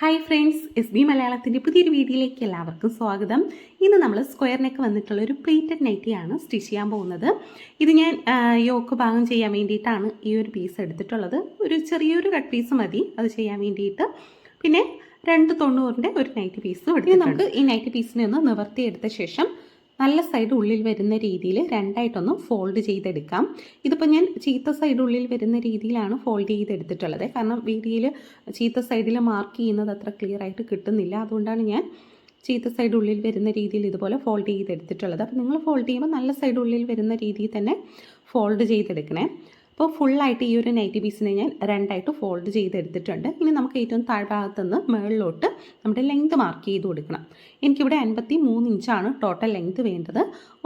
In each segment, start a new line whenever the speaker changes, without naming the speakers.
Hi friends, S B മലയാളത്തിൻ്റെ പുതിയൊരു വീഡിയോയിലേക്ക് എല്ലാവർക്കും സ്വാഗതം. ഇന്ന് നമ്മൾ സ്ക്വയർ നെക്ക് വന്നിട്ടുള്ള ഒരു പ്ലേറ്റഡ് നൈറ്റിയാണ് സ്റ്റിച്ച് ചെയ്യാൻ പോകുന്നത്. ഇത് ഞാൻ യോക്ക് ഭാഗം ചെയ്യാൻ വേണ്ടിയിട്ടാണ് ഈ ഒരു പീസ് എടുത്തിട്ടുള്ളത്. ഒരു ചെറിയൊരു കട്ട് പീസ് മതി അത് ചെയ്യാൻ വേണ്ടിയിട്ട്. പിന്നെ 290 ഒരു നൈറ്റി പീസും എടുത്ത് നമുക്ക് ഈ നൈറ്റി പീസിനെ ഒന്ന് നിവർത്തിയെടുത്ത ശേഷം നല്ല സൈഡ് ഉള്ളിൽ വരുന്ന രീതിയിൽ രണ്ടായിട്ടൊന്ന് ഫോൾഡ് ചെയ്തെടുക്കാം. ഇതിപ്പോൾ ഞാൻ ചീത്ത സൈഡ് ഉള്ളിൽ വരുന്ന രീതിയിലാണ് ഫോൾഡ് ചെയ്തെടുത്തിട്ടുള്ളത്. കാരണം വീഡിയോയിൽ ചീത്ത സൈഡിൽ മാർക്ക് ചെയ്യുന്നത് അത്ര ക്ലിയർ ആയിട്ട് കിട്ടുന്നില്ല. അതുകൊണ്ടാണ് ഞാൻ ചീത്ത സൈഡ് ഉള്ളിൽ വരുന്ന രീതിയിൽ ഇതുപോലെ ഫോൾഡ് ചെയ്തെടുത്തിട്ടുള്ളത്. അപ്പോൾ നിങ്ങൾ ഫോൾഡ് ചെയ്യുമ്പോൾ നല്ല സൈഡ് ഉള്ളിൽ വരുന്ന രീതിയിൽ തന്നെ ഫോൾഡ് ചെയ്തെടുക്കണേ. അപ്പോൾ ഫുള്ളായിട്ട് ഈ ഒരു നൈറ്റി പീസിനെ ഞാൻ രണ്ടായിട്ട് ഫോൾഡ് ചെയ്തെടുത്തിട്ടുണ്ട്. ഇനി നമുക്ക് ഏറ്റവും താഴ്ഭാഗത്ത് നിന്ന് മുകളിലോട്ട് നമ്മുടെ ലെങ്ത് മാർക്ക് ചെയ്ത് കൊടുക്കണം. എനിക്കിവിടെ 53 ഇഞ്ചാണ് ടോട്ടൽ ലെങ്ത് വേണ്ടത്.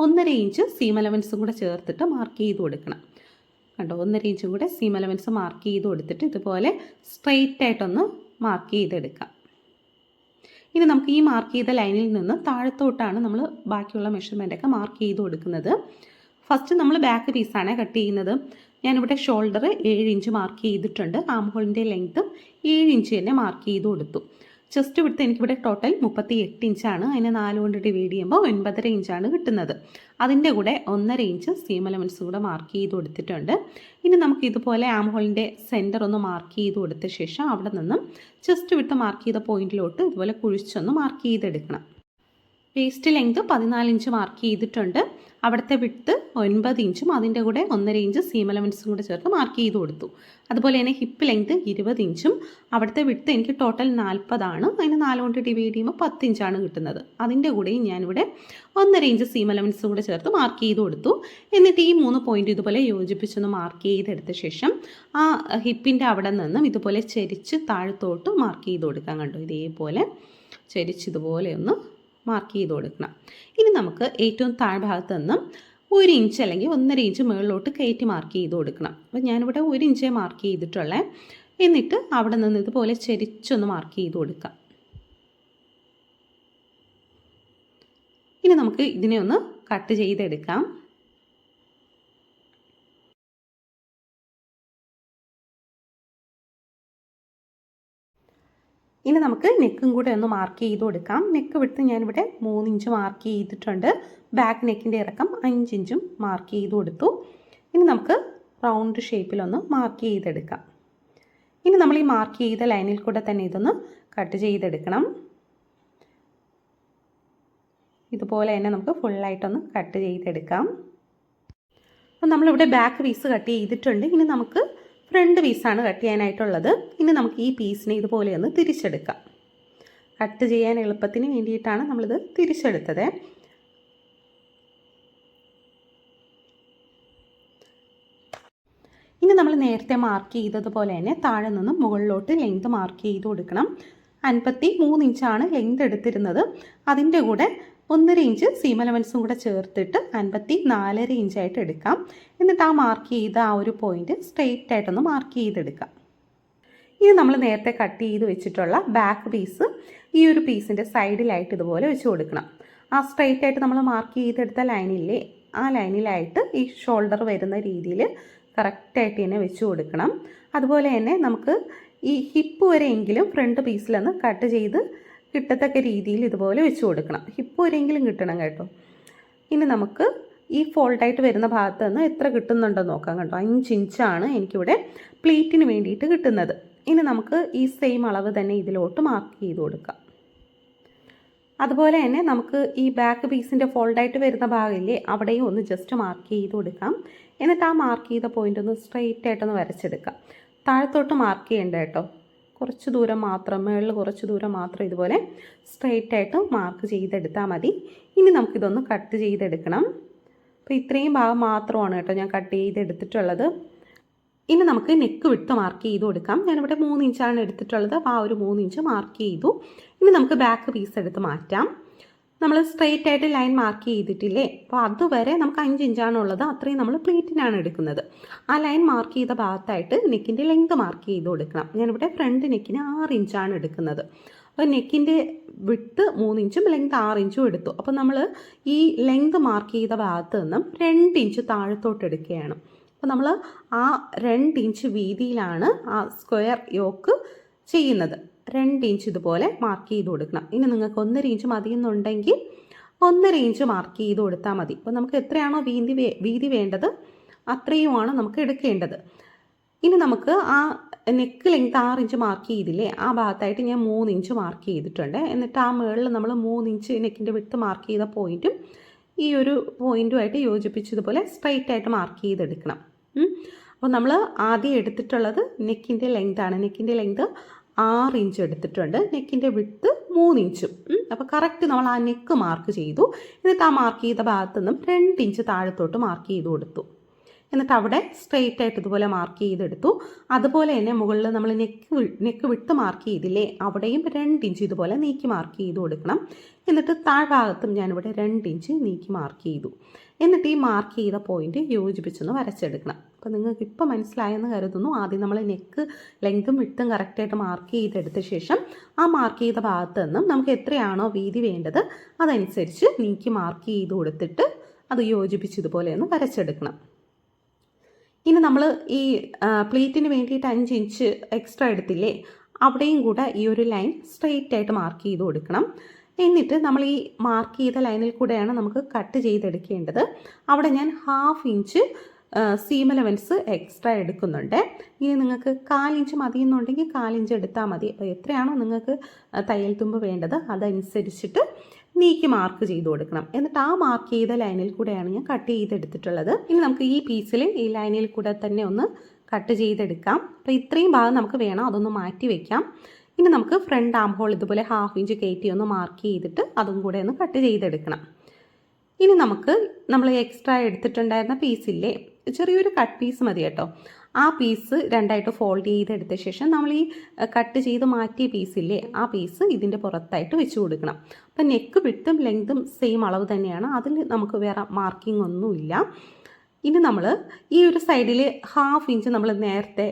1.5 ഇഞ്ച് സീം അലവൻസും കൂടെ ചേർത്തിട്ട് മാർക്ക് ചെയ്ത് കൊടുക്കണം. കണ്ടോ, 1.5 ഇഞ്ചും കൂടെ സീം അലവൻസ് മാർക്ക് ചെയ്ത് കൊടുത്തിട്ട് ഇതുപോലെ സ്ട്രെയിറ്റ് ആയിട്ടൊന്ന് മാർക്ക് ചെയ്തെടുക്കാം. ഇനി നമുക്ക് ഈ മാർക്ക് ചെയ്ത ലൈനിൽ നിന്ന് താഴത്തോട്ടാണ് നമ്മൾ ബാക്കിയുള്ള മെഷർമെൻറ്റൊക്കെ മാർക്ക് ചെയ്ത് കൊടുക്കുന്നത്. ഫസ്റ്റ് നമ്മൾ ബാക്ക് പീസാണ് കട്ട് ചെയ്യുന്നത്. ഞാനിവിടെ ഷോൾഡർ 7 ഇഞ്ച് മാർക്ക് ചെയ്തിട്ടുണ്ട്. ആം ഹോളിൻ്റെ ലെങ്ത്തും 7 ഇഞ്ച് തന്നെ മാർക്ക് ചെയ്ത് കൊടുത്തു. ചെസ്റ്റ് വിഡ്ത്ത് എനിക്കിവിടെ ടോട്ടൽ 38 ഇഞ്ചാണ്. അതിനെ 4 കൊണ്ട് ഡിവൈഡ് ചെയ്യുമ്പോൾ 9.5 ഇഞ്ചാണ് കിട്ടുന്നത്. അതിൻ്റെ കൂടെ 1.5 ഇഞ്ച് സീം അലവൻസ് കൂടെ മാർക്ക് ചെയ്ത് കൊടുത്തിട്ടുണ്ട്. ഇനി നമുക്ക് ഇതുപോലെ ആം ഹോളിൻ്റെ സെൻറ്റർ ഒന്ന് മാർക്ക് ചെയ്ത് കൊടുത്ത ശേഷം അവിടെ നിന്നും ചെസ്റ്റ് വിഡ്ത്ത് മാർക്ക് ചെയ്ത പോയിന്റിലോട്ട് ഇതുപോലെ കുഴിച്ചൊന്ന് മാർക്ക് ചെയ്തെടുക്കണം. വേസ്റ്റ് ലെങ്ത് 14 ഇഞ്ച് മാർക്ക് ചെയ്തിട്ടുണ്ട്. അവിടുത്തെ വിഡ്ത്ത് 9 ഇഞ്ചും അതിൻ്റെ കൂടെ 1.5 ഇഞ്ച് സീം അലവൻസും കൂടെ ചേർത്ത് മാർക്ക് ചെയ്ത് കൊടുത്തു. അതുപോലെ തന്നെ ഹിപ്പ് ലെങ്ത് 20 ഇഞ്ചും അവിടുത്തെ വിഡ്ത്ത് എനിക്ക് ടോട്ടൽ 40 ആണ്. അതിന് 4 കൊണ്ട് ഡിവൈഡ് ചെയ്യുമ്പോൾ 10 ഇഞ്ചാണ് കിട്ടുന്നത്. അതിൻ്റെ കൂടെയും ഞാനിവിടെ 1.5 ഇഞ്ച് സീം അലവൻസും കൂടെ ചേർത്ത് മാർക്ക് ചെയ്ത് കൊടുത്തു. എന്നിട്ട് ഈ 3 പോയിന്റ് ഇതുപോലെ യോജിപ്പിച്ചൊന്ന് മാർക്ക് ചെയ്തെടുത്ത ശേഷം ആ ഹിപ്പിൻ്റെ അവിടെ നിന്നും ഇതുപോലെ ചെരിച്ച് താഴത്തോട്ട് മാർക്ക് ചെയ്ത് കൊടുക്കാം. കണ്ടോ, ഇതേപോലെ ചെരിച്ചിതുപോലെ ഒന്ന് മാർക്ക് ചെയ്ത് കൊടുക്കണം. ഇനി നമുക്ക് ഏറ്റവും താഴ്ഭാഗത്ത് നിന്നും 1 ഇഞ്ച് അല്ലെങ്കിൽ 1.5 ഇഞ്ച് മുകളിലോട്ട് കയറ്റി മാർക്ക് ചെയ്ത് കൊടുക്കണം. അപ്പോൾ ഞാനിവിടെ 1 ഇഞ്ചേ മാർക്ക് ചെയ്തിട്ടുള്ളേ. എന്നിട്ട് അവിടെ നിന്ന് ഇതുപോലെ ചെരിച്ചൊന്ന് മാർക്ക് ചെയ്ത് കൊടുക്കാം. ഇനി നമുക്ക് ഇതിനെ ഒന്ന് കട്ട് ചെയ്തെടുക്കാം. ഇനി നമുക്ക് നെക്കും കൂടെ ഒന്ന് മാർക്ക് ചെയ്ത് കൊടുക്കാം. നെക്ക് വിട്ട് ഞാനിവിടെ 3 ഇഞ്ച് മാർക്ക് ചെയ്തിട്ടുണ്ട്. ബാക്ക് നെക്കിൻ്റെ ഇറക്കം 5 ഇഞ്ചും മാർക്ക് ചെയ്ത് കൊടുത്തു. ഇനി നമുക്ക് റൗണ്ട് ഷേപ്പിലൊന്ന് മാർക്ക് ചെയ്തെടുക്കാം. ഇനി നമ്മൾ ഈ മാർക്ക് ചെയ്ത ലൈനിൽ കൂടെ തന്നെ ഇതൊന്ന് കട്ട് ചെയ്തെടുക്കണം. ഇതുപോലെ തന്നെ നമുക്ക് ഫുള്ളായിട്ടൊന്ന് കട്ട് ചെയ്തെടുക്കാം. അപ്പം നമ്മളിവിടെ ബാക്ക് പീസ് കട്ട് ചെയ്തിട്ടുണ്ട്. ഇനി നമുക്ക് ഫ്രണ്ട് പീസാണ് കട്ട് ചെയ്യാനായിട്ടുള്ളത്. ഇനി നമുക്ക് ഈ പീസിനെ ഇതുപോലെ ഒന്ന് തിരിച്ചെടുക്കാം. കട്ട് ചെയ്യാൻ എളുപ്പത്തിന് വേണ്ടിയിട്ടാണ് നമ്മളിത് തിരിച്ചെടുത്തത്. ഇനി നമ്മൾ നേരത്തെ മാർക്ക് ചെയ്തതുപോലെ തന്നെ താഴെ നിന്ന് മുകളിലോട്ട് ലെങ്ത് മാർക്ക് ചെയ്ത് കൊടുക്കണം. 53 ഇഞ്ചാണ് ലെങ്ത് എടുത്തിരുന്നത്. അതിൻ്റെ കൂടെ 1.5 ഇഞ്ച് സീം അലവൻസും കൂടെ ചേർത്തിട്ട് 54.5 ഇഞ്ചായിട്ട് എടുക്കാം. എന്നിട്ട് ആ മാർക്ക് ചെയ്ത ആ ഒരു പോയിന്റ് സ്ട്രെയിറ്റ് ആയിട്ടൊന്ന് മാർക്ക് ചെയ്തെടുക്കാം. ഇനി നമ്മൾ നേരത്തെ കട്ട് ചെയ്ത് വെച്ചിട്ടുള്ള ബാക്ക് പീസ് ഈ ഒരു പീസിൻ്റെ സൈഡിലായിട്ട് ഇതുപോലെ വെച്ച് കൊടുക്കണം. ആ സ്ട്രെയിറ്റ് ആയിട്ട് നമ്മൾ മാർക്ക് ചെയ്തെടുത്ത ലൈനില്ലേ, ആ ലൈനിലായിട്ട് ഈ ഷോൾഡർ വരുന്ന രീതിയിൽ കറക്റ്റായിട്ട് തന്നെ വെച്ച് കൊടുക്കണം. അതുപോലെ തന്നെ നമുക്ക് ഈ ഹിപ്പ് വരെയെങ്കിലും ഫ്രണ്ട് പീസിലൊന്ന് കട്ട് ചെയ്ത് കിട്ടത്തക്ക രീതിയിൽ ഇതുപോലെ വെച്ച് കൊടുക്കണം. ഹിപ്പ് വരെയെങ്കിലും കിട്ടണം കേട്ടോ. ഇനി നമുക്ക് ഈ ഫോൾഡായിട്ട് വരുന്ന ഭാഗത്ത് നിന്ന് എത്ര കിട്ടുന്നുണ്ടോ നോക്കാം. കണ്ടോ, 5 ഇഞ്ചാണ് എനിക്കിവിടെ പ്ലേറ്റിന് വേണ്ടിയിട്ട് കിട്ടുന്നത്. ഇനി നമുക്ക് ഈ സെയിം അളവ് തന്നെ ഇതിലോട്ട് മാർക്ക് ചെയ്ത് കൊടുക്കാം. അതുപോലെ തന്നെ നമുക്ക് ഈ ബാക്ക് പീസിൻ്റെ ഫോൾഡായിട്ട് വരുന്ന ഭാഗമില്ലേ, അവിടെയും ഒന്ന് ജസ്റ്റ് മാർക്ക് ചെയ്ത് കൊടുക്കാം. എന്നിട്ട് ആ മാർക്ക് ചെയ്ത പോയിൻ്റ് ഒന്ന് സ്ട്രെയിറ്റ് ആയിട്ടൊന്ന് വരച്ചെടുക്കാം. താഴത്തോട്ട് മാർക്ക് ചെയ്യേണ്ട കേട്ടോ, കുറച്ച് ദൂരം മാത്രം, മുകളിൽ കുറച്ച് ദൂരം മാത്രം ഇതുപോലെ സ്ട്രെയിറ്റ് ആയിട്ട് മാർക്ക് ചെയ്തെടുത്താൽ മതി. ഇനി നമുക്കിതൊന്ന് കട്ട് ചെയ്തെടുക്കണം. അപ്പോൾ ഇത്രയും ഭാഗം മാത്രമാണ് കേട്ടോ ഞാൻ കട്ട് ചെയ്തെടുത്തിട്ടുള്ളത്. ഇനി നമുക്ക് നെക്ക് വിട്ട് മാർക്ക് ചെയ്ത് കൊടുക്കാം. ഞാനിവിടെ 3 ഇഞ്ചാണ് എടുത്തിട്ടുള്ളത്. അപ്പോൾ ആ ഒരു 3 ഇഞ്ച് മാർക്ക് ചെയ്തു. ഇനി നമുക്ക് ബാക്ക് പീസ് എടുത്ത് മാറ്റാം. നമ്മൾ സ്ട്രെയിറ്റ് ആയിട്ട് ലൈൻ മാർക്ക് ചെയ്തിട്ടില്ലേ, അപ്പോൾ അതുവരെ നമുക്ക് 5 ഇഞ്ചാണുള്ളത്. അത്രയും നമ്മൾ പ്ലേറ്റിനാണ് എടുക്കുന്നത്. ആ ലൈൻ മാർക്ക് ചെയ്ത ഭാഗത്തായിട്ട് നെക്കിൻ്റെ ലെങ്ത് മാർക്ക് ചെയ്ത് കൊടുക്കണം. ഞാനിവിടെ ഫ്രണ്ട് നെക്കിന് 6 ഇഞ്ചാണ് എടുക്കുന്നത്. അപ്പോൾ നെക്കിൻ്റെ വിഡ്ത്ത് 3 ഇഞ്ചും ലെങ്ത് 6 ഇഞ്ചും എടുത്തു. അപ്പോൾ നമ്മൾ ഈ ലെങ്ത് മാർക്ക് ചെയ്ത ഭാഗത്ത് നിന്നും 2 ഇഞ്ച് താഴത്തോട്ട് എടുക്കുകയാണ്. അപ്പോൾ നമ്മൾ ആ 2 ഇഞ്ച് വീതിയിലാണ് ആ സ്ക്വയർ യോക്ക് ചെയ്യുന്നത്. 2 ഇഞ്ച് ഇതുപോലെ മാർക്ക് ചെയ്ത് കൊടുക്കണം. ഇനി നിങ്ങൾക്ക് 1.5 ഇഞ്ച് മതിയെന്നുണ്ടെങ്കിൽ 1.5 ഇഞ്ച് മാർക്ക് ചെയ്ത് കൊടുത്താൽ മതി. അപ്പോൾ നമുക്ക് എത്രയാണോ വീതി വേണ്ടത് അത്രയുമാണ് നമുക്ക് എടുക്കേണ്ടത്. ഇനി നമുക്ക് ആ നെക്ക് ലെങ്ത് 6 ഇഞ്ച് മാർക്ക് ചെയ്തില്ലേ, ആ ഭാഗത്തായിട്ട് ഞാൻ 3 ഇഞ്ച് മാർക്ക് ചെയ്തിട്ടുണ്ട്. എന്നിട്ട് ആ മുകളിൽ നമ്മൾ 3 ഇഞ്ച് നെക്കിൻ്റെ വിട്ട് മാർക്ക് ചെയ്ത പോയിൻറ്റും ഈ ഒരു പോയിൻറ്റുമായിട്ട് യോജിപ്പിച്ചതുപോലെ സ്ട്രൈറ്റ് ആയിട്ട് മാർക്ക് ചെയ്തെടുക്കണം. അപ്പോൾ നമ്മൾ ആദ്യം എടുത്തിട്ടുള്ളത് നെക്കിൻ്റെ ലെങ്താണ്. നെക്കിൻ്റെ ലെങ്ത് 6 ഇഞ്ച് എടുത്തിട്ടുണ്ട്, നെക്കിൻ്റെ വിട്ട് 3 ഇഞ്ചും. അപ്പോൾ കറക്റ്റ് നമ്മൾ ആ നെക്ക് മാർക്ക് ചെയ്തു. എന്നിട്ട് ആ മാർക്ക് ചെയ്ത ഭാഗത്തു നിന്നും 2 ഇഞ്ച് താഴത്തോട്ട് മാർക്ക് ചെയ്ത് കൊടുത്തു. എന്നിട്ട് അവിടെ സ്ട്രെയിറ്റ് ആയിട്ട് ഇതുപോലെ മാർക്ക് ചെയ്തെടുത്തു. അതുപോലെ തന്നെ മുകളിൽ നമ്മൾ നെക്ക് വിട്ട് മാർക്ക് ചെയ്തില്ലേ, അവിടെയും 2 ഇഞ്ച് ഇതുപോലെ നീക്കി മാർക്ക് ചെയ്ത് കൊടുക്കണം. എന്നിട്ട് താഴ്ഭാഗത്തും ഞാനിവിടെ 2 ഇഞ്ച് നീക്കി മാർക്ക് ചെയ്തു. എന്നിട്ട് ഈ മാർക്ക് ചെയ്ത പോയിന്റ് യോജിപ്പിച്ചൊന്ന് വരച്ചെടുക്കണം. അപ്പോൾ നിങ്ങൾക്ക് ഇപ്പോൾ മനസ്സിലായെന്ന് കരുതുന്നു. ആദ്യം നമ്മൾ നെക്ക് ലെങ്തും വിട്ടും കറക്റ്റായിട്ട് മാർക്ക് ചെയ്തെടുത്ത ശേഷം ആ മാർക്ക് ചെയ്ത ഭാഗത്ത് നിന്നും നമുക്ക് എത്രയാണോ വീതി വേണ്ടത് അതനുസരിച്ച് നീക്കി മാർക്ക് ചെയ്ത് കൊടുത്തിട്ട് അത് യോജിപ്പിച്ചതുപോലെ ഒന്ന് വരച്ചെടുക്കണം. ഇനി നമ്മൾ ഈ പ്ലീറ്റിന് വേണ്ടിയിട്ട് 5 ഇഞ്ച് എക്സ്ട്രാ എടുത്തില്ലേ, അവിടെയും കൂടെ ഈ ഒരു ലൈൻ സ്ട്രെയിറ്റ് ആയിട്ട് മാർക്ക് ചെയ്ത് കൊടുക്കണം. എന്നിട്ട് നമ്മൾ ഈ മാർക്ക് ചെയ്ത ലൈനിൽ കൂടെയാണ് നമുക്ക് കട്ട് ചെയ്തെടുക്കേണ്ടത്. അവിടെ ഞാൻ 1/2 ഇഞ്ച് സീം അലവൻസ് എക്സ്ട്രാ എടുക്കുന്നുണ്ട്. ഇനി നിങ്ങൾക്ക് 1/4 ഇഞ്ച് മതിയെന്നുണ്ടെങ്കിൽ 1/4 ഇഞ്ച് എടുത്താൽ മതി. അപ്പോൾ എത്രയാണോ നിങ്ങൾക്ക് തയ്യൽ തുമ്പ് വേണ്ടത് അതനുസരിച്ചിട്ട് നീക്കി മാർക്ക് ചെയ്ത് കൊടുക്കണം. എന്നിട്ട് ആ മാർക്ക് ചെയ്ത ലൈനിൽ കൂടെയാണ് ഞാൻ കട്ട് ചെയ്തെടുത്തിട്ടുള്ളത്. ഇനി നമുക്ക് ഈ പീസിൽ ഈ ലൈനിൽ കൂടെ തന്നെ ഒന്ന് കട്ട് ചെയ്തെടുക്കാം. അപ്പോൾ ഇത്രയും ഭാഗം നമുക്ക് വേണം, അതൊന്ന് മാറ്റി വയ്ക്കാം. ഇനി നമുക്ക് ഫ്രണ്ട് ആം ഹോൾ ഇതുപോലെ 1/2 ഇഞ്ച് കയറ്റി ഒന്ന് മാർക്ക് ചെയ്തിട്ട് അതും കൂടെ ഒന്ന് കട്ട് ചെയ്തെടുക്കണം. ഇനി നമുക്ക് നമ്മൾ എക്സ്ട്രാ എടുത്തിട്ടുണ്ടായിരുന്ന പീസില്ലേ, ചെറിയൊരു കട്ട് പീസ് മതി കേട്ടോ. ആ പീസ് രണ്ടായിട്ട് ഫോൾഡ് ചെയ്തെടുത്ത ശേഷം നമ്മൾ ഈ കട്ട് ചെയ്ത് മാറ്റിയ പീസില്ലേ, ആ പീസ് ഇതിൻ്റെ പുറത്തായിട്ട് വെച്ച് കൊടുക്കണം. അപ്പം നെക്ക് വിട്ടും ലെങ്തും സെയിം അളവ് തന്നെയാണ്, അതിൽ നമുക്ക് വേറെ മാർക്കിംഗ് ഒന്നുമില്ല. ഇനി നമ്മൾ ഈ ഒരു സൈഡിൽ 1/2 ഇഞ്ച് നമ്മൾ നേരത്തെ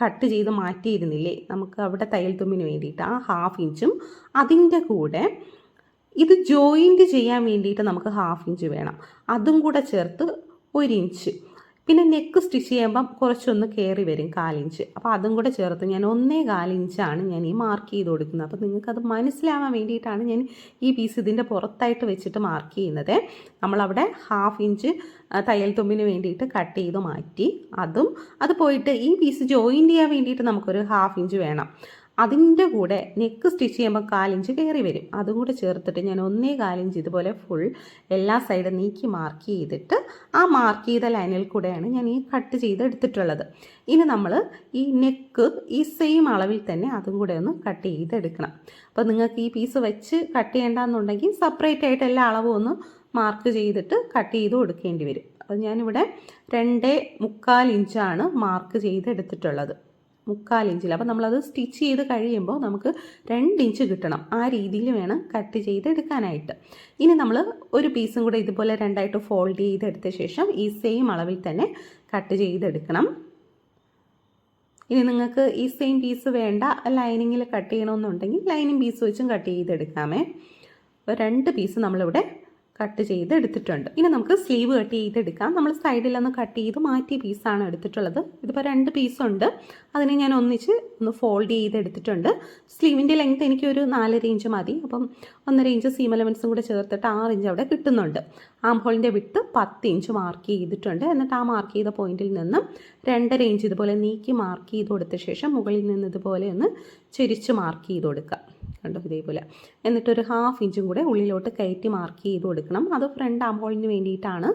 കട്ട് ചെയ്ത് മാറ്റിയിരുന്നില്ലേ, നമുക്ക് അവിടെ തയ്യൽ തുമ്പിന് വേണ്ടിയിട്ട് ആ 1/2 ഇഞ്ചും അതിൻ്റെ കൂടെ ഇത് ജോയിൻറ്റ് ചെയ്യാൻ വേണ്ടിയിട്ട് നമുക്ക് 1/2 ഇഞ്ച് വേണം, അതും കൂടെ ചേർത്ത് 1 ഇഞ്ച്. പിന്നെ നെക്ക് സ്റ്റിച്ച് ചെയ്യുമ്പം കുറച്ചൊന്ന് കയറി വരും 1/4 ഇഞ്ച്. അപ്പോൾ അതും കൂടെ ചേർത്ത് ഞാൻ 1.25 ഇഞ്ചാണ് ഞാൻ ഈ മാർക്ക് ചെയ്ത് കൊടുക്കുന്നത്. അപ്പോൾ നിങ്ങൾക്കത് മനസ്സിലാവാൻ വേണ്ടിയിട്ടാണ് ഞാൻ ഈ പീസ് ഇതിൻ്റെ പുറത്തായിട്ട് വെച്ചിട്ട് മാർക്ക് ചെയ്യുന്നത്. നമ്മളവിടെ 1/2 ഇഞ്ച് തയ്യൽ തുമ്പിന് വേണ്ടിയിട്ട് കട്ട് ചെയ്ത് മാറ്റി. അത് പോയിട്ട് ഈ പീസ് ജോയിൻ ചെയ്യാൻ വേണ്ടിയിട്ട് നമുക്കൊരു 1/2 ഇഞ്ച് വേണം. അതിൻ്റെ കൂടെ നെക്ക് സ്റ്റിച്ച് ചെയ്യുമ്പോൾ 1/4 ഇഞ്ച് കയറി വരും. അതും കൂടെ ചേർത്തിട്ട് ഞാൻ 1.25 ഇഞ്ച് ഇതുപോലെ ഫുൾ എല്ലാ സൈഡും നീക്കി മാർക്ക് ചെയ്തിട്ട് ആ മാർക്ക് ചെയ്ത ലൈനിൽ കൂടെയാണ് ഞാൻ ഈ കട്ട് ചെയ്ത് എടുത്തിട്ടുള്ളത്. ഇനി നമ്മൾ ഈ നെക്ക് ഈ സെയിം അളവിൽ തന്നെ അതും കൂടെ ഒന്ന് കട്ട് ചെയ്തെടുക്കണം. അപ്പോൾ നിങ്ങൾക്ക് ഈ പീസ് വെച്ച് കട്ട് ചെയ്യേണ്ടെന്നുണ്ടെങ്കിൽ സെപ്പറേറ്റ് ആയിട്ട് എല്ലാ അളവും ഒന്ന് മാർക്ക് ചെയ്തിട്ട് കട്ട് ചെയ്ത് കൊടുക്കേണ്ടി വരും. അപ്പോൾ ഞാനിവിടെ 2.25 ഇഞ്ചാണ് മാർക്ക് ചെയ്തെടുത്തിട്ടുള്ളത്, 3/4 ഇഞ്ചിൽ. അപ്പോൾ നമ്മളത് സ്റ്റിച്ച് ചെയ്ത് കഴിയുമ്പോൾ നമുക്ക് 2 ഇഞ്ച് കിട്ടണം. ആ രീതിയിൽ വേണം കട്ട് ചെയ്തെടുക്കാനായിട്ട്. ഇനി നമ്മൾ ഒരു പീസും കൂടെ ഇതുപോലെ രണ്ടായിട്ട് ഫോൾഡ് ചെയ്തെടുത്ത ശേഷം ഈ സെയിം അളവിൽ തന്നെ കട്ട് ചെയ്തെടുക്കണം. ഇനി നിങ്ങൾക്ക് ഈ സെയിം പീസ് വേണ്ട, ലൈനിങ്ങിൽ കട്ട് ചെയ്യണമെന്നുണ്ടെങ്കിൽ ലൈനിങ് പീസ് വെച്ചും കട്ട് ചെയ്തെടുക്കാമേ. അപ്പോൾ 2 പീസ് നമ്മളിവിടെ കട്ട് ചെയ്ത് എടുത്തിട്ടുണ്ട്. ഇനി നമുക്ക് സ്ലീവ് കട്ട് ചെയ്തെടുക്കാം. നമ്മൾ സൈഡിലൊന്ന് കട്ട് ചെയ്ത് മാറ്റിയ പീസാണ് എടുത്തിട്ടുള്ളത്. ഇതിപ്പോൾ 2 പീസുണ്ട്, അതിനെ ഞാൻ ഒന്നിച്ച് ഒന്ന് ഫോൾഡ് ചെയ്തെടുത്തിട്ടുണ്ട്. സ്ലീവിൻ്റെ ലെങ്ത് എനിക്കൊരു 4.5 ഇഞ്ച് മതി. അപ്പം 1.5 ഇഞ്ച് സീം അലവൻസും കൂടെ ചേർത്തിട്ട് 6 ഇഞ്ച് അവിടെ കിട്ടുന്നുണ്ട്. ആം ഹോളിൻ്റെ വിട്ട് 10 ഇഞ്ച് മാർക്ക് ചെയ്തിട്ടുണ്ട്. എന്നിട്ട് ആ മാർക്ക് ചെയ്ത പോയിന്റിൽ നിന്നും 2.5 ഇഞ്ച് ഇതുപോലെ നീക്കി മാർക്ക് ചെയ്ത് കൊടുത്ത ശേഷം മുകളിൽ നിന്ന് ഇതുപോലെ ഒന്ന് ചെരിച്ച് മാർക്ക് ചെയ്ത് കൊടുക്കുക. കണ്ടോ, ഇതേപോലെ. എന്നിട്ടൊരു 1/2 ഇഞ്ചും കൂടെ ഉള്ളിലോട്ട് കയറ്റി മാർക്ക് ചെയ്ത് കൊടുക്കണം. അത് ഫ്രണ്ട് ആം ഹോളിന് വേണ്ടിയിട്ടാണ്.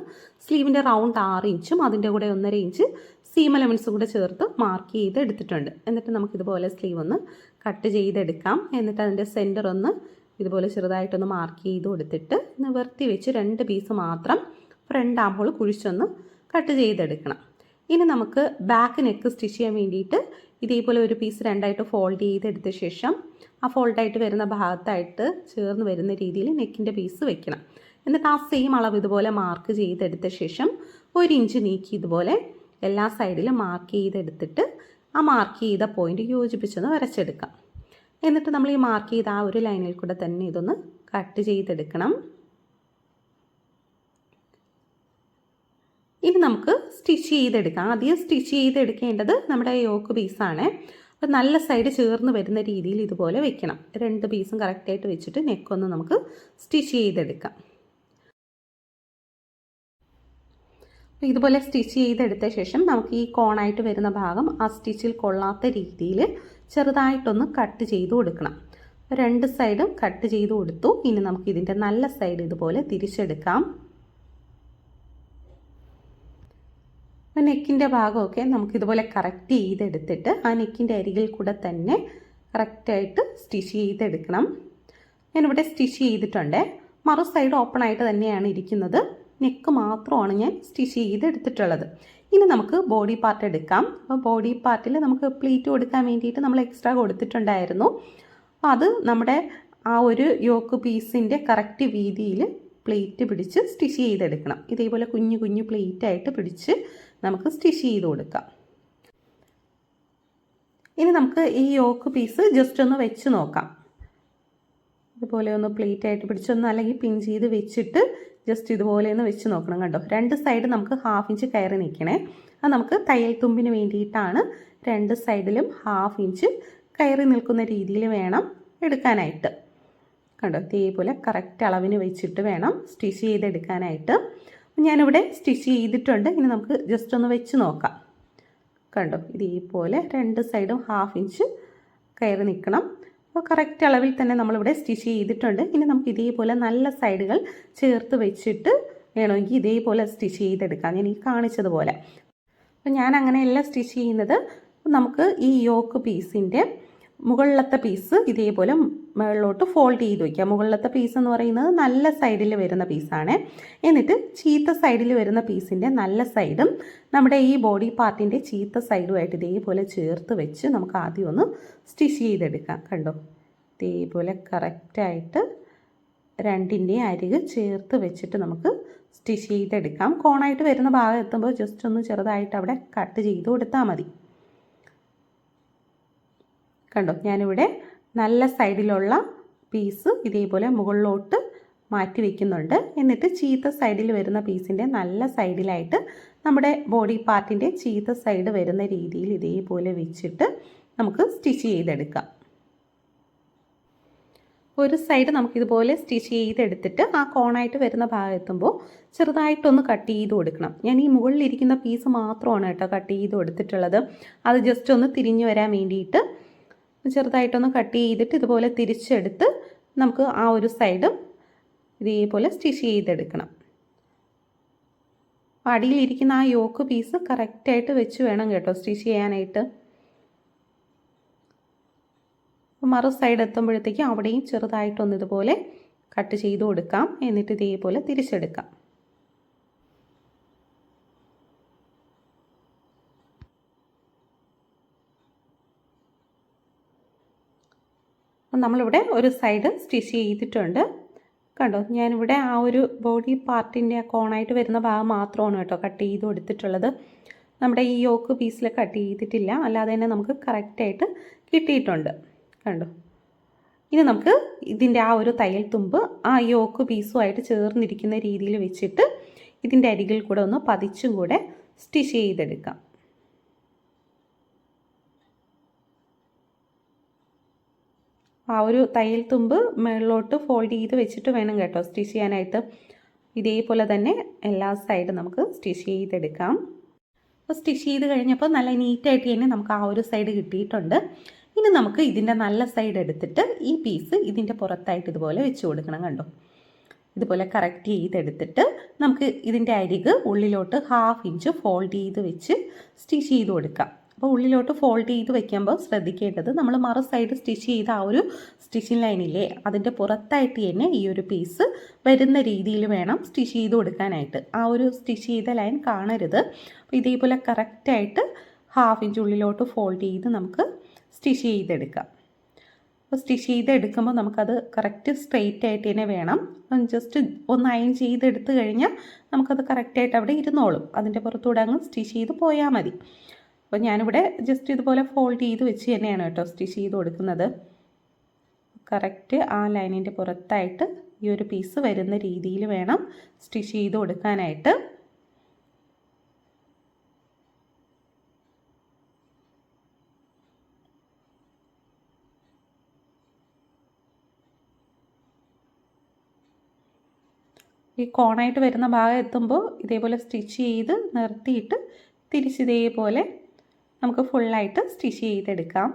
സ്ലീവിൻ്റെ റൗണ്ട് 6 ഇഞ്ചും അതിൻ്റെ കൂടെ 1.5 ഇഞ്ച് സീം അലവൻസും കൂടെ ചേർത്ത് മാർക്ക് ചെയ്ത് എടുത്തിട്ടുണ്ട്. എന്നിട്ട് നമുക്കിതുപോലെ സ്ലീവ് ഒന്ന് കട്ട് ചെയ്തെടുക്കാം. എന്നിട്ട് അതിൻ്റെ സെൻറ്റർ ഒന്ന് ഇതുപോലെ ചെറുതായിട്ടൊന്ന് മാർക്ക് ചെയ്ത് കൊടുത്തിട്ട് നിവർത്തി വെച്ച് 2 പീസ് മാത്രം ഫ്രണ്ട് ആം ഹോൾ കുഴിച്ചൊന്ന് കട്ട് ചെയ്തെടുക്കണം. ഇനി നമുക്ക് ബാക്ക് നെക്ക് സ്റ്റിച്ച് ചെയ്യാൻ വേണ്ടിയിട്ട് ഇതേപോലെ ഒരു പീസ് രണ്ടായിട്ട് ഫോൾഡ് ചെയ്തെടുത്ത ശേഷം ആ ഫോൾഡായിട്ട് വരുന്ന ഭാഗത്തായിട്ട് ചേർന്ന് വരുന്ന രീതിയിൽ നെക്കിൻ്റെ പീസ് വെക്കണം. എന്നിട്ട് ആ സെയിം അളവ് ഇതുപോലെ മാർക്ക് ചെയ്തെടുത്ത ശേഷം 1 ഇഞ്ച് നീക്കി ഇതുപോലെ എല്ലാ സൈഡിലും മാർക്ക് ചെയ്തെടുത്തിട്ട് ആ മാർക്ക് ചെയ്ത പോയിന്റ് യോജിപ്പിച്ചൊന്ന് വരച്ചെടുക്കാം. എന്നിട്ട് നമ്മൾ ഈ മാർക്ക് ചെയ്ത ആ ഒരു ലൈനിൽ കൂടെ തന്നെ ഇതൊന്ന് കട്ട് ചെയ്തെടുക്കണം. ഇനി നമുക്ക് സ്റ്റിച്ച് ചെയ്തെടുക്കാം. ആദ്യം സ്റ്റിച്ച് ചെയ്തെടുക്കേണ്ടത് നമ്മുടെ യോക്ക് പീസാണ്. അപ്പോൾ നല്ല സൈഡ് ചേർന്ന് വരുന്ന രീതിയിൽ ഇതുപോലെ വെക്കണം. 2 പീസും കറക്റ്റായിട്ട് വെച്ചിട്ട് നെക്കൊന്ന് നമുക്ക് സ്റ്റിച്ച് ചെയ്തെടുക്കാം. അപ്പോൾ ഇതുപോലെ സ്റ്റിച്ച് ചെയ്തെടുത്ത ശേഷം നമുക്ക് ഈ കോണായിട്ട് വരുന്ന ഭാഗം ആ സ്റ്റിച്ചിൽ കൊള്ളാത്ത രീതിയിൽ ചെറുതായിട്ടൊന്ന് കട്ട് ചെയ്ത് കൊടുക്കണം. 2 സൈഡും കട്ട് ചെയ്ത് കൊടുത്തു. ഇനി നമുക്ക് ഇതിൻ്റെ നല്ല സൈഡ് ഇതുപോലെ തിരിച്ചെടുക്കാം. നെക്കിൻ്റെ ഭാഗമൊക്കെ നമുക്കിതുപോലെ കറക്റ്റ് ചെയ്തെടുത്തിട്ട് ആ നെക്കിൻ്റെ അരികിൽ കൂടെ തന്നെ കറക്റ്റായിട്ട് സ്റ്റിച്ച് ചെയ്തെടുക്കണം. ഞാനിവിടെ സ്റ്റിച്ച് ചെയ്തിട്ടുണ്ട്. മറു സൈഡ് ഓപ്പൺ ആയിട്ട് തന്നെയാണ് ഇരിക്കുന്നത്. നെക്ക് മാത്രമാണ് ഞാൻ സ്റ്റിച്ച് ചെയ്തെടുത്തിട്ടുള്ളത്. ഇനി നമുക്ക് ബോഡി പാർട്ട് എടുക്കാം. അപ്പോൾ ബോഡി പാർട്ടിൽ നമുക്ക് പ്ലീറ്റ് കൊടുക്കാൻ വേണ്ടിയിട്ട് നമ്മൾ എക്സ്ട്രാ കൊടുത്തിട്ടുണ്ടായിരുന്നു. അത് നമ്മുടെ ആ ഒരു യോക്ക് പീസിൻ്റെ കറക്റ്റ് വീതിയിൽ പ്ലേറ്റ് പിടിച്ച് സ്റ്റിച്ച് ചെയ്തെടുക്കണം. ഇതേപോലെ കുഞ്ഞു കുഞ്ഞു പ്ലേറ്റായിട്ട് പിടിച്ച് നമുക്ക് സ്റ്റിച്ച് ചെയ്ത് കൊടുക്കാം. ഇനി നമുക്ക് ഈ യോക്ക് പീസ് ജസ്റ്റ് ഒന്ന് വെച്ച് നോക്കാം. ഇതുപോലെ ഒന്ന് പ്ലേറ്റായിട്ട് പിടിച്ചൊന്ന് അല്ലെങ്കിൽ പിൻ ചെയ്ത് വെച്ചിട്ട് ജസ്റ്റ് ഇതുപോലെ ഒന്ന് വെച്ച് നോക്കണം. കണ്ടോ, 2 സൈഡ് നമുക്ക് 1/2 ഇഞ്ച് കയറി നിൽക്കണേ. അത് നമുക്ക് തയ്യൽ തുമ്പിന് വേണ്ടിയിട്ടാണ്. 2 സൈഡിലും 1/2 ഇഞ്ച് കയറി നിൽക്കുന്ന രീതിയിൽ വേണം എടുക്കാനായിട്ട്. കണ്ടോ, ഇതേപോലെ കറക്റ്റ് അളവിന് വെച്ചിട്ട് വേണം സ്റ്റിച്ച് ചെയ്തെടുക്കാനായിട്ട്. ഞാനിവിടെ സ്റ്റിച്ച് ചെയ്തിട്ടുണ്ട്. ഇനി നമുക്ക് ജസ്റ്റ് ഒന്ന് വെച്ച് നോക്കാം. കണ്ടോ, ഇതേപോലെ 2 സൈഡും 1/2 ഇഞ്ച് കയറി നിൽക്കണം. അപ്പോൾ കറക്റ്റ് അളവിൽ തന്നെ നമ്മളിവിടെ സ്റ്റിച്ച് ചെയ്തിട്ടുണ്ട്. ഇനി നമുക്ക് ഇതേപോലെ നല്ല സൈഡുകൾ ചേർത്ത് വെച്ചിട്ട് വേണമെങ്കിൽ ഇതേപോലെ സ്റ്റിച്ച് ചെയ്തെടുക്കാം, ഞാൻ ഈ കാണിച്ചതുപോലെ. അപ്പോൾ ഞാൻ അങ്ങനെയല്ല സ്റ്റിച്ച് ചെയ്യുന്നത്. നമുക്ക് ഈ യോക്ക് പീസിൻ്റെ മുകളിലത്തെ പീസ് ഇതേപോലെ മുകളിലോട്ട് ഫോൾഡ് ചെയ്ത് വയ്ക്കുക. മുകളിലത്തെ പീസ് എന്ന് പറയുന്നത് നല്ല സൈഡിൽ വരുന്ന പീസാണ്. എന്നിട്ട് ചീത്ത സൈഡിൽ വരുന്ന പീസിൻ്റെ നല്ല സൈഡും നമ്മുടെ ഈ ബോഡി പാർട്ടിൻ്റെ ചീത്ത സൈഡുമായിട്ട് ഇതേപോലെ ചേർത്ത് വെച്ച് നമുക്ക് ആദ്യം ഒന്ന് സ്റ്റിച്ച് ചെയ്തെടുക്കാം. കണ്ടോ, ഇതേപോലെ കറക്റ്റായിട്ട് 2ൻ്റെ അരിക് ചേർത്ത് വെച്ചിട്ട് നമുക്ക് സ്റ്റിച്ച് ചെയ്തെടുക്കാം. കോണായിട്ട് വരുന്ന ഭാഗം എത്തുമ്പോൾ ജസ്റ്റ് ഒന്ന് ചെറുതായിട്ട് അവിടെ കട്ട് ചെയ്ത് കൊടുത്താൽ മതി. കണ്ടോ, ഞാനിവിടെ നല്ല സൈഡിലുള്ള പീസ് ഇതേപോലെ മുകളിലോട്ട് മാറ്റി വയ്ക്കുന്നുണ്ട്. എന്നിട്ട് ചീത്ത സൈഡിൽ വരുന്ന പീസിൻ്റെ നല്ല സൈഡിലായിട്ട് നമ്മുടെ ബോഡി പാർട്ടിൻ്റെ ചീത്ത സൈഡ് വരുന്ന രീതിയിൽ ഇതേപോലെ വെച്ചിട്ട് നമുക്ക് സ്റ്റിച്ച് ചെയ്തെടുക്കാം. ഒരു സൈഡ് നമുക്കിതുപോലെ സ്റ്റിച്ച് ചെയ്തെടുത്തിട്ട് ആ കോണായിട്ട് വരുന്ന ഭാഗം എത്തുമ്പോൾ ചെറുതായിട്ടൊന്ന് കട്ട് ചെയ്ത് കൊടുക്കണം. ഞാൻ ഈ മുകളിലിരിക്കുന്ന പീസ് മാത്രമാണ് കേട്ടോ കട്ട് ചെയ്ത് കൊടുത്തിട്ടുള്ളത്. അത് ജസ്റ്റ് ഒന്ന് തിരിഞ്ഞു വരാൻ വേണ്ടിയിട്ട് ചെറുതായിട്ടൊന്ന് കട്ട് ചെയ്തിട്ട് ഇതുപോലെ തിരിച്ചെടുത്ത് നമുക്ക് ആ ഒരു സൈഡും ഇതേപോലെ സ്റ്റിച്ച് ചെയ്തെടുക്കണം. അടിയിലിരിക്കുന്ന ആ യോക്ക് പീസ് കറക്റ്റായിട്ട് വെച്ച് വേണം കേട്ടോ സ്റ്റിച്ച് ചെയ്യാനായിട്ട്. മറു സൈഡ് എത്തുമ്പോഴത്തേക്കും അവിടെയും ചെറുതായിട്ടൊന്ന് ഇതുപോലെ കട്ട് ചെയ്ത് കൊടുക്കാം. എന്നിട്ട് ഇതേപോലെ തിരിച്ചെടുക്കാം. നമ്മളിവിടെ ഒരു സൈഡ് സ്റ്റിച്ച് ചെയ്തിട്ടുണ്ട്. കണ്ടോ, ഞാനിവിടെ ആ ഒരു ബോഡി പാർട്ടിൻ്റെ കോണായിട്ട് വരുന്ന ഭാഗം മാത്രമാണ് കേട്ടോ കട്ട് ചെയ്ത് കൊടുത്തിട്ടുള്ളത്. നമ്മുടെ ഈ യോക്ക് പീസിൽ കട്ട് ചെയ്തിട്ടില്ല, അല്ലാതെ തന്നെ നമുക്ക് കറക്റ്റായിട്ട് കിട്ടിയിട്ടുണ്ട്. കണ്ടോ, ഇനി നമുക്ക് ഇതിൻ്റെ ആ ഒരു തയ്യൽ തുമ്പ് ആ യോക്ക് പീസുമായിട്ട് ചേർന്നിരിക്കുന്ന രീതിയിൽ വെച്ചിട്ട് ഇതിൻ്റെ അരികിൽ കൂടെ ഒന്ന് പതിച്ചും കൂടെ സ്റ്റിച്ച് ചെയ്തെടുക്കാം. ആ ഒരു തയ്യൽ തുമ്പ് മുകളിലോട്ട് ഫോൾഡ് ചെയ്ത് വെച്ചിട്ട് വേണം കേട്ടോ സ്റ്റിച്ച് ചെയ്യാനായിട്ട്. ഇതേപോലെ തന്നെ എല്ലാ സൈഡും നമുക്ക് സ്റ്റിച്ച് ചെയ്തെടുക്കാം. അപ്പോൾ സ്റ്റിച്ച് ചെയ്ത് കഴിഞ്ഞപ്പോൾ നല്ല നീറ്റായിട്ട് തന്നെ നമുക്ക് ആ ഒരു സൈഡ് കിട്ടിയിട്ടുണ്ട്. ഇനി നമുക്ക് ഇതിൻ്റെ നല്ല സൈഡ് എടുത്തിട്ട് ഈ പീസ് ഇതിൻ്റെ പുറത്തായിട്ട് ഇതുപോലെ വെച്ച് കൊടുക്കണം. കണ്ടോ, ഇതുപോലെ കറക്റ്റ് ചെയ്തെടുത്തിട്ട് നമുക്ക് ഇതിൻ്റെ അരിക് ഉള്ളിലോട്ട് 1/2 ഇഞ്ച് ഫോൾഡ് ചെയ്ത് വെച്ച് സ്റ്റിച്ച് ചെയ്ത് കൊടുക്കാം. അപ്പോൾ ഉള്ളിലോട്ട് ഫോൾഡ് ചെയ്ത് വെക്കുമ്പോൾ ശ്രദ്ധിക്കേണ്ടത് നമ്മൾ മറു സൈഡ് സ്റ്റിച്ച് ചെയ്ത ആ ഒരു സ്റ്റിച്ചിങ് ലൈനില്ലേ അതിൻ്റെ പുറത്തായിട്ട് തന്നെ ഈ ഒരു പീസ് വരുന്ന രീതിയിൽ വേണം സ്റ്റിച്ച് ചെയ്ത് കൊടുക്കാനായിട്ട്. ആ ഒരു സ്റ്റിച്ച് ചെയ്ത ലൈൻ കാണരുത്. അപ്പോൾ ഇതേപോലെ കറക്റ്റായിട്ട് 1/2 ഇഞ്ച് ഉള്ളിലോട്ട് ഫോൾഡ് ചെയ്ത് നമുക്ക് സ്റ്റിച്ച് ചെയ്തെടുക്കാം. അപ്പോൾ സ്റ്റിച്ച് ചെയ്തെടുക്കുമ്പോൾ നമുക്കത് കറക്റ്റ് സ്ട്രെയിറ്റ് ആയിട്ട് തന്നെ വേണം. ജസ്റ്റ് ഒന്ന് അയൺ ചെയ്തെടുത്ത് കഴിഞ്ഞാൽ നമുക്കത് കറക്റ്റായിട്ട് അവിടെ ഇരുന്നോളും. അതിൻ്റെ പുറത്തൂടെ അങ്ങ് സ്റ്റിച്ച് ചെയ്ത് പോയാൽ മതി. അപ്പോൾ ഞാനിവിടെ ജസ്റ്റ് ഇതുപോലെ ഫോൾഡ് ചെയ്ത് വെച്ച് തന്നെയാണ് കേട്ടോ സ്റ്റിച്ച് ചെയ്ത് കൊടുക്കുന്നത്. കറക്റ്റ് ആ ലൈനിൻ്റെ പുറത്തായിട്ട് ഈ ഒരു പീസ് വരുന്ന രീതിയിൽ വേണം സ്റ്റിച്ച് ചെയ്ത് കൊടുക്കാനായിട്ട്. ഈ കോണായിട്ട് വരുന്ന ഭാഗം എത്തുമ്പോൾ ഇതേപോലെ സ്റ്റിച്ച് ചെയ്ത് നിർത്തിയിട്ട് തിരിച്ചിതേപോലെ നമുക്ക് ഫുള്ളായിട്ട് സ്റ്റിച്ച് ചെയ്തെടുക്കാം.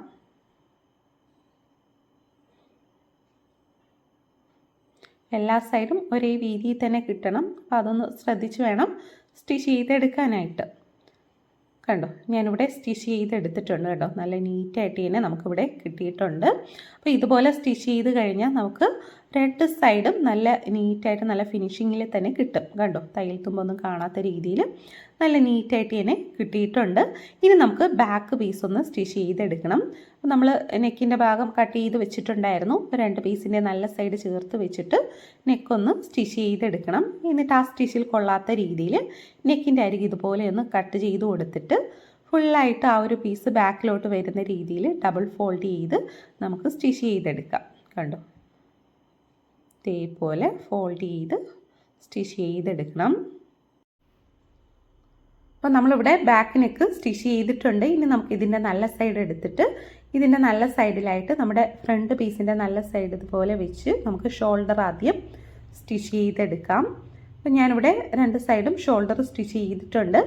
എല്ലാ സൈഡും ഒരേ വീതിയിൽ തന്നെ കിട്ടണം. അപ്പോൾ അതൊന്ന് ശ്രദ്ധിച്ച് വേണം സ്റ്റിച്ച് ചെയ്തെടുക്കാനായിട്ട്. കണ്ടോ, ഞാനിവിടെ സ്റ്റിച്ച് ചെയ്തെടുത്തിട്ടുണ്ട് കേട്ടോ. നല്ല നീറ്റായിട്ട് തന്നെ നമുക്കിവിടെ കിട്ടിയിട്ടുണ്ട്. അപ്പോൾ ഇതുപോലെ സ്റ്റിച്ച് ചെയ്ത് കഴിഞ്ഞാൽ നമുക്ക് രണ്ട് സൈഡും നല്ല നീറ്റായിട്ട് നല്ല ഫിനിഷിങ്ങിൽ തന്നെ കിട്ടും. കണ്ടോ, തയ്യൽ തുമ്പൊന്നും കാണാത്ത രീതിയിൽ നല്ല നീറ്റായിട്ട് തന്നെ കിട്ടിയിട്ടുണ്ട്. ഇനി നമുക്ക് ബാക്ക് പീസ് ഒന്ന് സ്റ്റിച്ച് ചെയ്തെടുക്കണം. നമ്മൾ നെക്കിൻ്റെ ഭാഗം കട്ട് ചെയ്ത് വെച്ചിട്ടുണ്ടായിരുന്നു. രണ്ട് പീസിൻ്റെ നല്ല സൈഡ് ചേർത്ത് വെച്ചിട്ട് നെക്കൊന്ന് സ്റ്റിച്ച് ചെയ്തെടുക്കണം. എന്നിട്ട് ആ സ്റ്റിച്ചിൽ കൊള്ളാത്ത രീതിയിൽ നെക്കിൻ്റെ അരികെ ഇതുപോലെ ഒന്ന് കട്ട് ചെയ്ത് കൊടുത്തിട്ട് ഫുള്ളായിട്ട് ആ ഒരു പീസ് ബാക്കിലോട്ട് വരുന്ന രീതിയിൽ ഡബിൾ ഫോൾഡ് ചെയ്ത് നമുക്ക് സ്റ്റിച്ച് ചെയ്തെടുക്കാം. കണ്ടോ, ഇതേപോലെ ഫോൾഡ് ചെയ്ത് സ്റ്റിച്ച് ചെയ്തെടുക്കണം. അപ്പോൾ നമ്മളിവിടെ ബാക്ക് നെക്ക് സ്റ്റിച്ച് ചെയ്തിട്ടുണ്ട്. ഇനി നമുക്ക് ഇതിൻ്റെ നല്ല സൈഡ് എടുത്തിട്ട് ഇതിൻ്റെ നല്ല സൈഡിലായിട്ട് നമ്മുടെ ഫ്രണ്ട് പീസിൻ്റെ നല്ല സൈഡ് ഇതുപോലെ വെച്ച് നമുക്ക് ഷോൾഡർ ആദ്യം സ്റ്റിച്ച് ചെയ്തെടുക്കാം. അപ്പോൾ ഞാനിവിടെ രണ്ട് സൈഡും ഷോൾഡർ സ്റ്റിച്ച് ചെയ്തിട്ടുണ്ട്.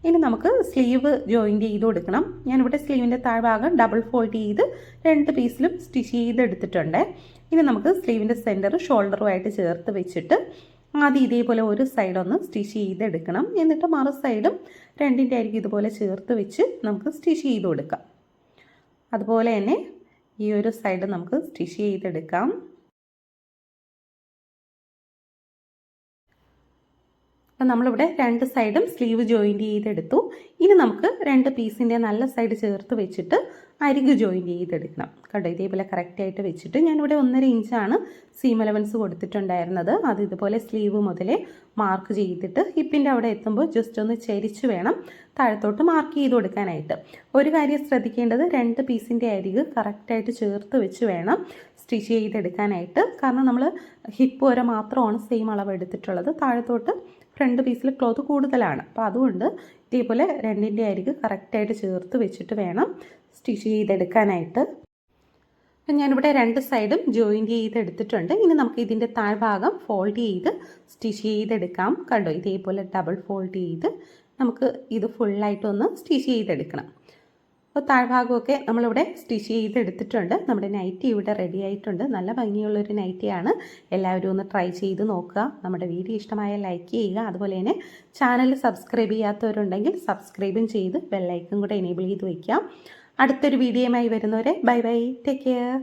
ഇനി നമുക്ക് സ്ലീവ് ജോയിൻറ്റ് ചെയ്ത് കൊടുക്കണം. ഞാനിവിടെ സ്ലീവിൻ്റെ താഴ്ഭാഗം ഡബിൾ ഫോൾഡ് ചെയ്ത് രണ്ട് പീസിലും സ്റ്റിച്ച് ചെയ്തെടുത്തിട്ടുണ്ട്. ഇനി നമുക്ക് സ്ലീവിൻ്റെ സെൻറ്റർ ഷോൾഡറുമായിട്ട് ചേർത്ത് വെച്ചിട്ട് ആദ്യം ഇതേപോലെ ഒരു സൈഡൊന്ന് സ്റ്റിച്ച് ചെയ്തെടുക്കണം. എന്നിട്ട് മറു സൈഡും രണ്ടിൻ്റെ അരികെ ഇതുപോലെ ചേർത്ത് വെച്ച് നമുക്ക് സ്റ്റിച്ച് ചെയ്ത് കൊടുക്കാം. അതുപോലെ തന്നെ ഈ ഒരു സൈഡ് നമുക്ക് സ്റ്റിച്ച് ചെയ്തെടുക്കാം. അപ്പം നമ്മളിവിടെ രണ്ട് സൈഡും സ്ലീവ് ജോയിൻറ്റ് ചെയ്തെടുത്തു. ഇനി നമുക്ക് രണ്ട് പീസിൻ്റെ നല്ല സൈഡ് ചേർത്ത് വെച്ചിട്ട് അരിക് ജോയിൻറ്റ് ചെയ്തെടുക്കണം. കണ്ടോ, ഇതേപോലെ കറക്റ്റായിട്ട് വെച്ചിട്ട് ഞാനിവിടെ 1.5 ഇഞ്ചാണ് സീം അലവൻസ് കൊടുത്തിട്ടുണ്ടായിരുന്നത്. അത് ഇതുപോലെ സ്ലീവ് മുതലേ മാർക്ക് ചെയ്തിട്ട് ഹിപ്പിൻ്റെ അവിടെ എത്തുമ്പോൾ ജസ്റ്റ് ഒന്ന് ചരിച്ച് വേണം താഴത്തോട്ട് മാർക്ക് ചെയ്ത് കൊടുക്കാനായിട്ട്. ഒരു കാര്യം ശ്രദ്ധിക്കേണ്ടത്, രണ്ട് പീസിൻ്റെ അരിക് കറക്റ്റായിട്ട് ചേർത്ത് വെച്ച് വേണം സ്റ്റിച്ച് ചെയ്തെടുക്കാനായിട്ട്. കാരണം നമ്മൾ ഹിപ്പ് വരെ മാത്രമാണ് സെയിം അളവ് എടുത്തിട്ടുള്ളത്. താഴത്തോട്ട് ഫ്രണ്ട് പീസിൽ ക്ലോത്ത് കൂടുതലാണ്. അപ്പോൾ അതുകൊണ്ട് ഇതേപോലെ രണ്ടിൻ്റെ അരിക് കറക്റ്റായിട്ട് ചേർത്ത് വെച്ചിട്ട് വേണം സ്റ്റിച്ച് ചെയ്തെടുക്കാനായിട്ട്. അപ്പം ഞാനിവിടെ രണ്ട് സൈഡും ജോയിൻറ്റ് ചെയ്തെടുത്തിട്ടുണ്ട്. ഇനി നമുക്ക് ഇതിൻ്റെ താഴ്ഭാഗം ഫോൾഡ് ചെയ്ത് സ്റ്റിച്ച് ചെയ്തെടുക്കാം. കണ്ടോ, ഇതേപോലെ ഡബിൾ ഫോൾഡ് ചെയ്ത് നമുക്ക് ഇത് ഫുള്ളായിട്ടൊന്ന് സ്റ്റിച്ച് ചെയ്തെടുക്കണം. അപ്പോൾ താഴ്ഭാഗമൊക്കെ നമ്മളിവിടെ സ്റ്റിച്ച് ചെയ്തെടുത്തിട്ടുണ്ട്. നമ്മുടെ നൈറ്റി ഇവിടെ റെഡി ആയിട്ടുണ്ട്. നല്ല ഭംഗിയുള്ളൊരു നൈറ്റിയാണ്. എല്ലാവരും ഒന്ന് ട്രൈ ചെയ്ത് നോക്കുക. നമ്മുടെ വീഡിയോ ഇഷ്ടമായ ലൈക്ക് ചെയ്യുക. അതുപോലെ തന്നെ ചാനൽ സബ്സ്ക്രൈബ് ചെയ്യാത്തവരുണ്ടെങ്കിൽ സബ്സ്ക്രൈബും ചെയ്ത് ബെല്ലൈക്കൺ കൂടെ എനേബിൾ ചെയ്ത് വയ്ക്കാം. അടുത്തൊരു വീഡിയോയുമായി വരുന്നവരെ ബൈ ബൈ, ടേക്ക് കെയർ.